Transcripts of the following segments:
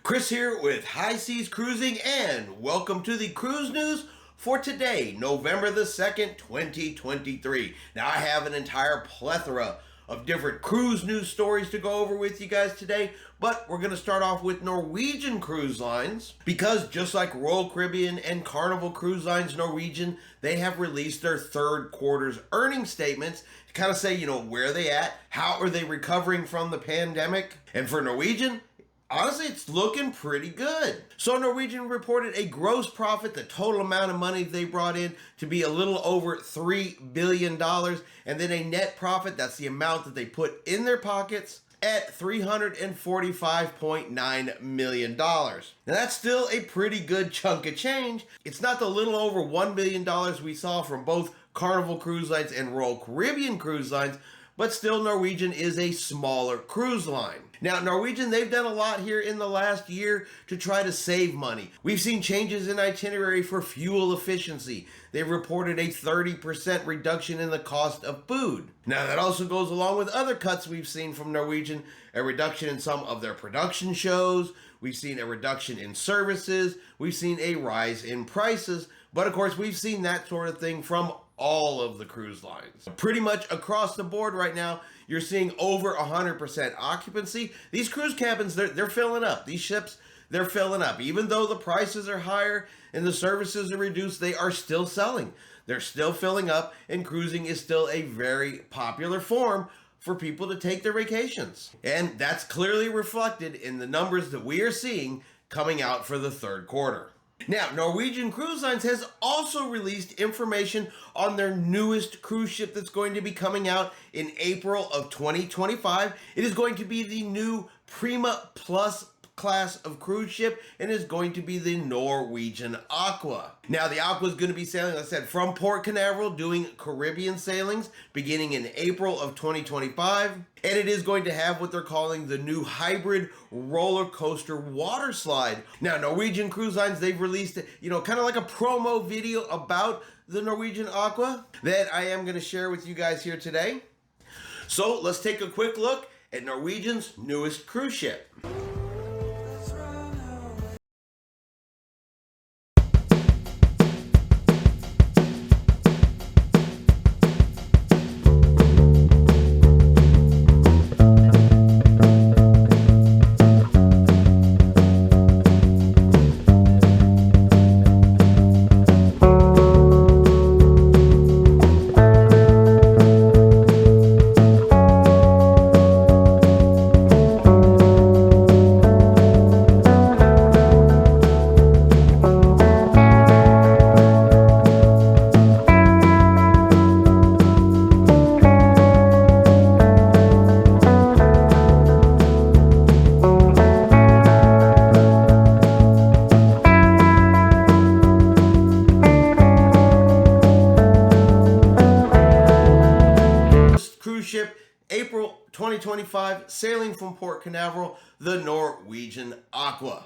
Chris here with High Seas Cruising, and welcome to the cruise news for today, November the 2nd, 2023. Now, I have an entire plethora of different cruise news stories to go over with you guys today, but we're going to start off with Norwegian Cruise Lines, because just like Royal Caribbean and Carnival Cruise Lines, Norwegian, they have released their third quarter's earnings statements to kind of say, where are they at? How are they recovering from the pandemic? And for Norwegian, honestly, it's looking pretty good. So Norwegian reported a gross profit, the total amount of money they brought in, to be a little over $3 billion. And then a net profit, that's the amount that they put in their pockets, at $345.9 million. Now that's still a pretty good chunk of change. It's not the little over $1 billion we saw from both Carnival Cruise Lines and Royal Caribbean Cruise Lines, but still Norwegian is a smaller cruise line. Now, Norwegian, they've done a lot here in the last year to try to save money. We've seen changes in itinerary for fuel efficiency. They've reported a 30% reduction in the cost of food. Now, that also goes along with other cuts we've seen from Norwegian, a reduction in some of their production shows. We've seen a reduction in services. We've seen a rise in prices. But of course, we've seen that sort of thing from all of the cruise lines. Pretty much across the board right now, you're seeing over 100% occupancy. These cruise cabins, they're filling up. These ships, they're filling up. Even though the prices are higher and the services are reduced, they are still selling. They're still filling up, and cruising is still a very popular form for people to take their vacations. And that's clearly reflected in the numbers that we are seeing coming out for the third quarter. Now, Norwegian Cruise Lines has also released information on their newest cruise ship that's going to be coming out in April of 2025. It is going to be the new Prima Plus class of cruise ship, and is going to be the Norwegian Aqua. Now, the Aqua is going to be sailing, like I said, from Port Canaveral, doing Caribbean sailings beginning in April of 2025. And it is going to have what they're calling the new hybrid roller coaster water slide. Now, Norwegian Cruise Lines, they've released, kind of like a promo video about the Norwegian Aqua that I am going to share with you guys here today. So let's take a quick look at Norwegian's newest cruise ship. Ship, April 2025, sailing from Port Canaveral, the Norwegian Aqua.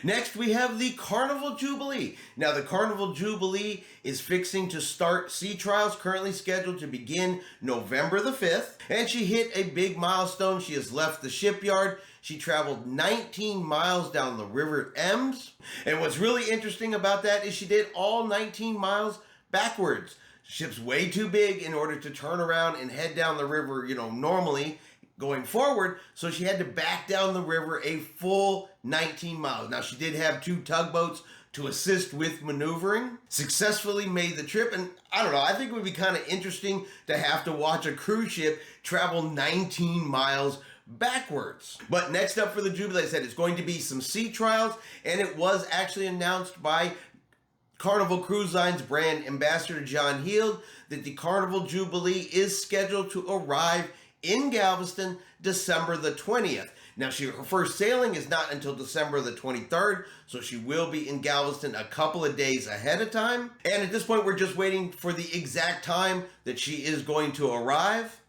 Next, we have the Carnival Jubilee. Now, the Carnival Jubilee is fixing to start sea trials, currently scheduled to begin November the 5th. And she hit a big milestone. She has left the shipyard. She traveled 19 miles down the River Ems. And what's really interesting about that is she did all 19 miles backwards. Ship's way too big in order to turn around and head down the river, normally going forward. So she had to back down the river a full 19 miles. Now, she did have 2 tugboats to assist with maneuvering, successfully made the trip. And I don't know, I think it would be kind of interesting to have to watch a cruise ship travel 19 miles backwards. But next up for the Jubilee, I said it's going to be some sea trials, and it was actually announced by Carnival Cruise Line's brand ambassador John Heald that the Carnival Jubilee is scheduled to arrive in Galveston December the 20th. Now, her first sailing is not until December the 23rd, so she will be in Galveston a couple of days ahead of time. And at this point, we're just waiting for the exact time that she is going to arrive.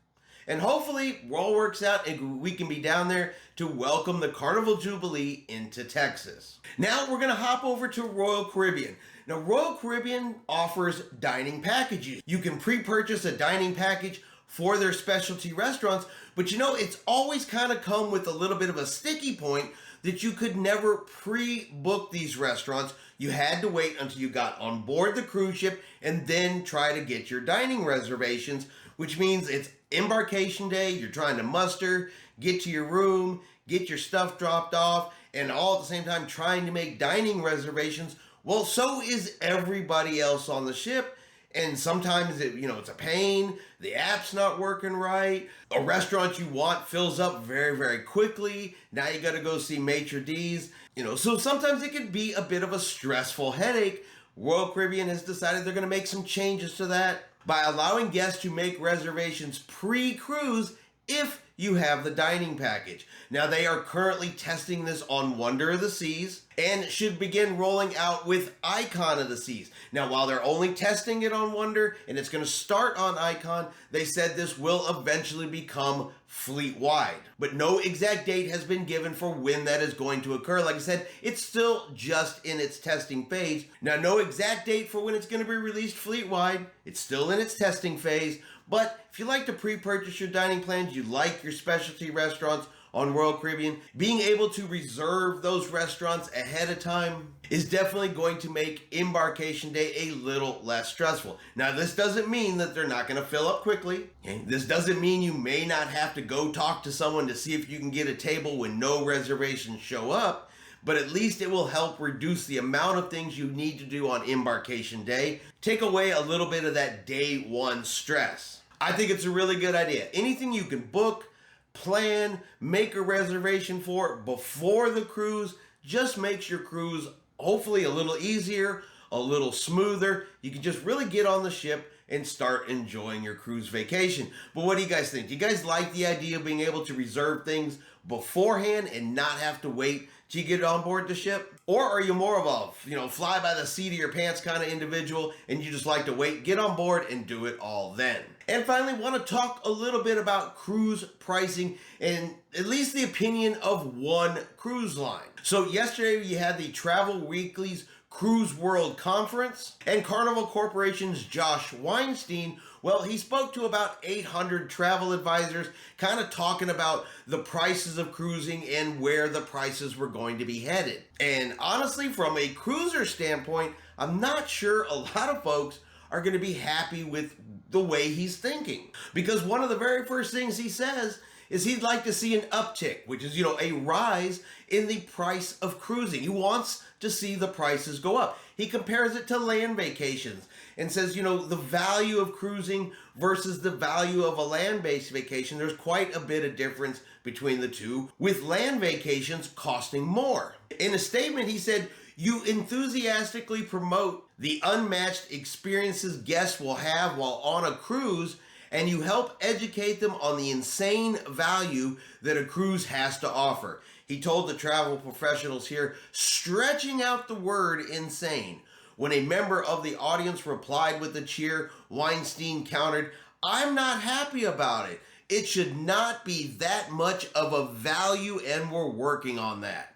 And hopefully, all works out and we can be down there to welcome the Carnival Jubilee into Texas. Now, we're going to hop over to Royal Caribbean. Now, Royal Caribbean offers dining packages. You can pre-purchase a dining package for their specialty restaurants, but it's always kind of come with a little bit of a sticky point. that you could never pre-book these restaurants. You had to wait until you got on board the cruise ship and then try to get your dining reservations, which means it's embarkation day, you're trying to muster, get to your room, get your stuff dropped off, and all at the same time trying to make dining reservations. Well, so is everybody else on the ship. And sometimes it's a pain. The app's not working right. A restaurant you want fills up very, very quickly. Now you got to go see maitre d's. So sometimes it can be a bit of a stressful headache. Royal Caribbean has decided they're going to make some changes to that by allowing guests to make reservations pre-cruise if you have the dining package. Now, they are currently testing this on Wonder of the Seas and should begin rolling out with Icon of the Seas. Now, while they're only testing it on Wonder and it's going to start on Icon, they said this will eventually become fleet-wide. But no exact date has been given for when that is going to occur. Like I said, it's still just in its testing phase. Now, no exact date for when it's going to be released fleet-wide. It's still in its testing phase. But if you like to pre-purchase your dining plans, you like your specialty restaurants on Royal Caribbean, being able to reserve those restaurants ahead of time is definitely going to make embarkation day a little less stressful. Now, this doesn't mean that they're not going to fill up quickly. Okay? This doesn't mean you may not have to go talk to someone to see if you can get a table when no reservations show up, but at least it will help reduce the amount of things you need to do on embarkation day, take away a little bit of that day one stress. I think it's a really good idea. Anything you can book, plan, make a reservation for before the cruise just makes your cruise hopefully a little easier, a little smoother. You can just really get on the ship and start enjoying your cruise vacation. But what do you guys think? Do you guys like the idea of being able to reserve things beforehand and not have to wait till you get on board the ship? Or are you more of a, fly by the seat of your pants kind of individual and you just like to wait, get on board and do it all then? And finally, want to talk a little bit about cruise pricing and at least the opinion of one cruise line. So yesterday you had the Travel Weekly's Cruise World Conference, and Carnival Corporation's Josh Weinstein, well, he spoke to about 800 travel advisors, kind of talking about the prices of cruising and where the prices were going to be headed. And honestly, from a cruiser standpoint, I'm not sure a lot of folks are going to be happy with the way he's thinking. Because one of the very first things he says is he'd like to see an uptick, which is, a rise in the price of cruising. He wants to see the prices go up. He compares it to land vacations and says, the value of cruising versus the value of a land-based vacation, there's quite a bit of difference between the two, with land vacations costing more. In a statement, he said, "You enthusiastically promote the unmatched experiences guests will have while on a cruise, and you help educate them on the insane value that a cruise has to offer." He told the travel professionals here, stretching out the word insane. When a member of the audience replied with a cheer, Weinstein countered, "I'm not happy about it. It should not be that much of a value, and we're working on that."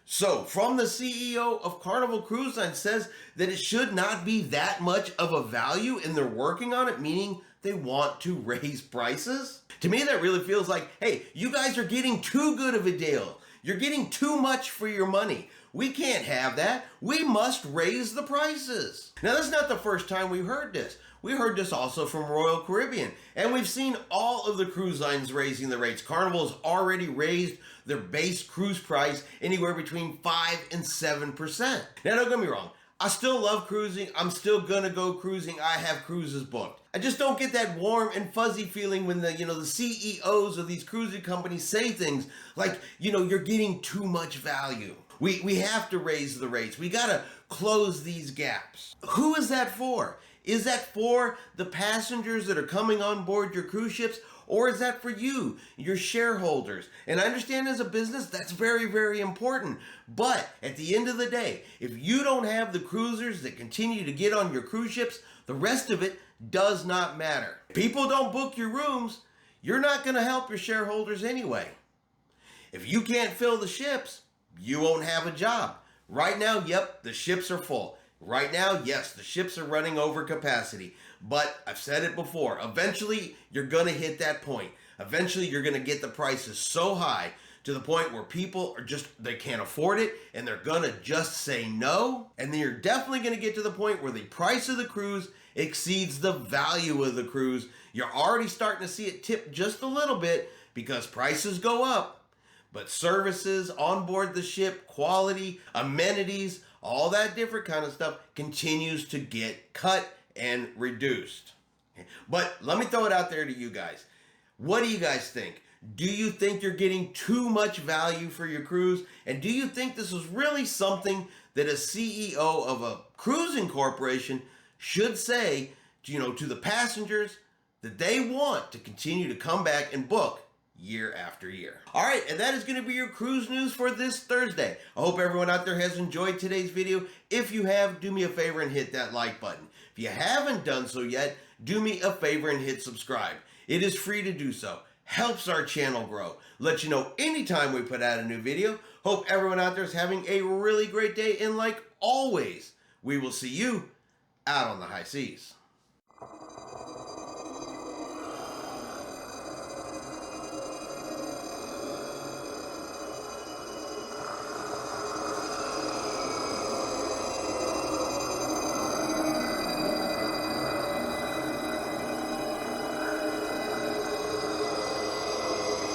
So, from the CEO of Carnival Cruise Line says that it should not be that much of a value, and they're working on it, meaning they want to raise prices? To me, that really feels like, hey, you guys are getting too good of a deal. You're getting too much for your money. We can't have that. We must raise the prices. Now, that's not the first time we've heard this. We heard this also from Royal Caribbean, and we've seen all of the cruise lines raising the rates. Carnival has already raised their base cruise price anywhere between 5 and 7%. Now, don't get me wrong. I still love cruising. I'm still gonna go cruising. I have cruises booked. I just don't get that warm and fuzzy feeling when the CEOs of these cruising companies say things like, you're getting too much value. We have to raise the rates. We gotta close these gaps. Who is that for? Is that for the passengers that are coming on board your cruise ships? Or is that for you, your shareholders? And I understand as a business, that's very, very important. But at the end of the day, if you don't have the cruisers that continue to get on your cruise ships, the rest of it does not matter. If people don't book your rooms, you're not going to help your shareholders anyway. If you can't fill the ships, you won't have a job. Right now, yep, the ships are full. Right now, yes, the ships are running over capacity. But I've said it before, eventually you're going to hit that point. Eventually you're going to get the prices so high to the point where people are just, they can't afford it and they're gonna just say no. And then you're definitely gonna get to the point where the price of the cruise exceeds the value of the cruise. You're already starting to see it tip just a little bit because prices go up, but services on board the ship, quality, amenities, all that different kind of stuff continues to get cut and reduced. But let me throw it out there to you guys. What do you guys think? Do you think you're getting too much value for your cruise? And do you think this is really something that a CEO of a cruising corporation should say, to the passengers that they want to continue to come back and book year after year? All right, and that is going to be your cruise news for this Thursday. I hope everyone out there has enjoyed today's video. If you have, do me a favor and hit that like button. If you haven't done so yet, do me a favor and hit subscribe. It is free to do so. Helps our channel grow. Let you know anytime we put out a new video. Hope everyone out there is having a really great day, and like always, we will see you out on the high seas.